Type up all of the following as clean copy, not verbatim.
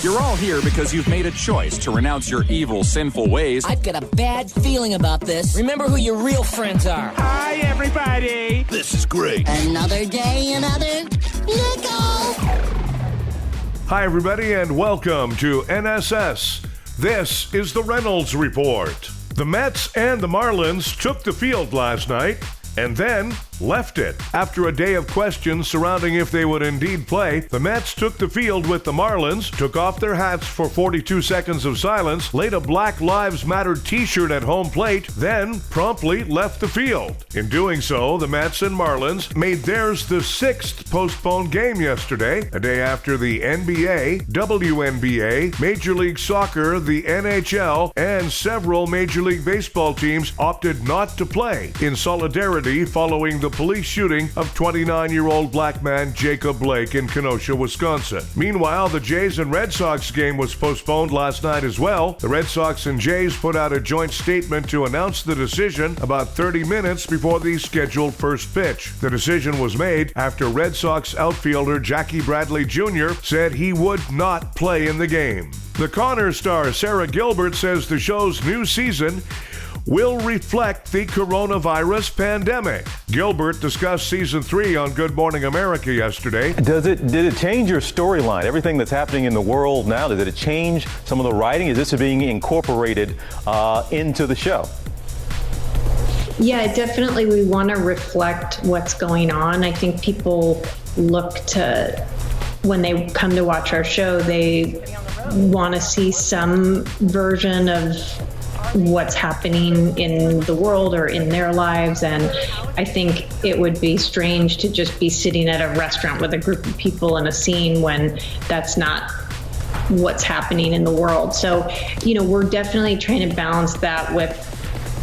You're all here because you've made a choice to renounce your evil, sinful ways. I've got a bad feeling about this. Remember who your real friends are. Hi, everybody. This is great. Another day, another nickel. Hi, everybody, and welcome to NSS. This is the Reynolds Report. The Mets and the Marlins took the field last night and then left it. After a day of questions surrounding if they would indeed play, the Mets took the field with the Marlins, took off their hats for 42 seconds of silence, laid a Black Lives Matter t-shirt at home plate, then promptly left the field. In doing so, the Mets and Marlins made theirs the sixth postponed game yesterday, a day after the NBA, WNBA, Major League Soccer, the NHL, and several Major League Baseball teams opted not to play in solidarity following the police shooting of 29-year-old black man Jacob Blake in Kenosha, Wisconsin. Meanwhile, the Jays and Red Sox game was postponed last night as well. The Red Sox and Jays put out a joint statement to announce the decision about 30 minutes before the scheduled first pitch. The decision was made after Red Sox outfielder Jackie Bradley Jr. said he would not play in the game. The Connor star Sarah Gilbert says the show's new season will reflect the coronavirus pandemic. Gilbert discussed season 3 on Good Morning America yesterday. Did it change your storyline? Everything that's happening in the world now, did it change some of the writing? Is this being incorporated into the show? Yeah, definitely we want to reflect what's going on. I think people look to, when they come to watch our show, they want to see some version of what's happening in the world or in their lives. And I think it would be strange to just be sitting at a restaurant with a group of people in a scene when that's not what's happening in the world. So, we're definitely trying to balance that with,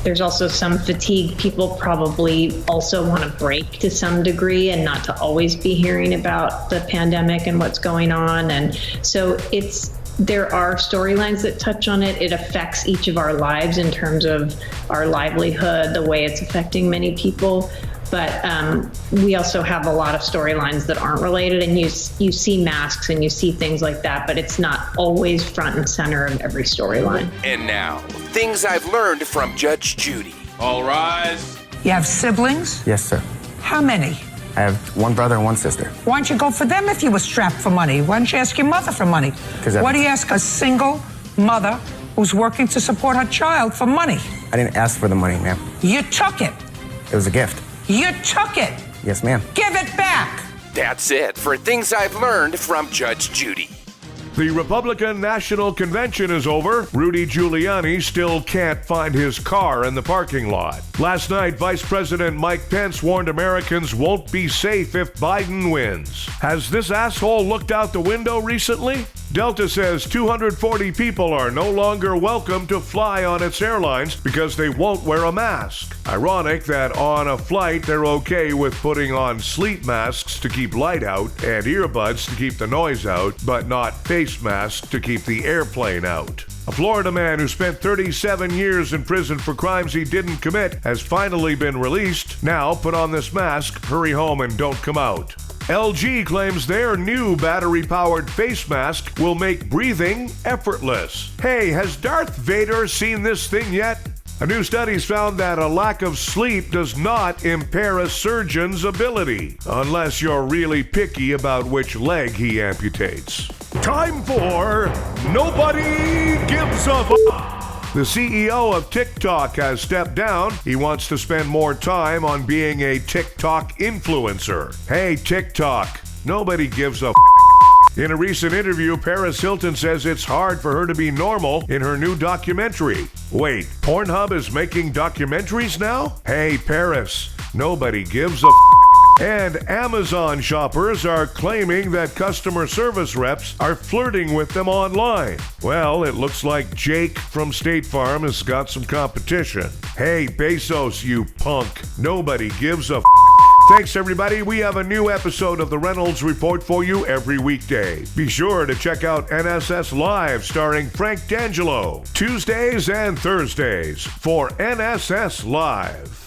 there's also some fatigue. People probably also want a break to some degree and not to always be hearing about the pandemic and what's going on. And so there are storylines that touch on it. It affects each of our lives in terms of our livelihood, the way it's affecting many people. But we also have a lot of storylines that aren't related, and you see masks and you see things like that, but it's not always front and center of every storyline. And now, things I've learned from Judge Judy. All rise. You have siblings? Yes, sir. How many? I have one brother and one sister. Why don't you go for them if you were strapped for money? Why don't you ask your mother for money? Why do you ask a single mother who's working to support her child for money? I didn't ask for the money, ma'am. You took it. It was a gift. You took it. Yes, ma'am. Give it back. That's it for things I've learned from Judge Judy. The Republican National Convention is over. Rudy Giuliani still can't find his car in the parking lot. Last night, Vice President Mike Pence warned Americans won't be safe if Biden wins. Has this asshole looked out the window recently? Delta says 240 people are no longer welcome to fly on its airlines because they won't wear a mask. Ironic that on a flight they're okay with putting on sleep masks to keep light out and earbuds to keep the noise out, but not face masks to keep the airplane out. A Florida man who spent 37 years in prison for crimes he didn't commit has finally been released. Now put on this mask, hurry home, and don't come out. LG claims their new battery-powered face mask will make breathing effortless. Hey, has Darth Vader seen this thing yet? A new study's found that a lack of sleep does not impair a surgeon's ability, unless you're really picky about which leg he amputates. Time for Nobody Gives a F***. The CEO of TikTok has stepped down. He wants to spend more time on being a TikTok influencer. Hey, TikTok, nobody gives a f***. In a recent interview, Paris Hilton says it's hard for her to be normal in her new documentary. Wait, Pornhub is making documentaries now? Hey, Paris, nobody gives a f***. And Amazon shoppers are claiming that customer service reps are flirting with them online. Well, it looks like Jake from State Farm has got some competition. Hey, Bezos, you punk. Nobody gives a f***. Thanks, everybody. We have a new episode of the Reynolds Report for you every weekday. Be sure to check out NSS Live starring Frank D'Angelo, Tuesdays and Thursdays for NSS Live.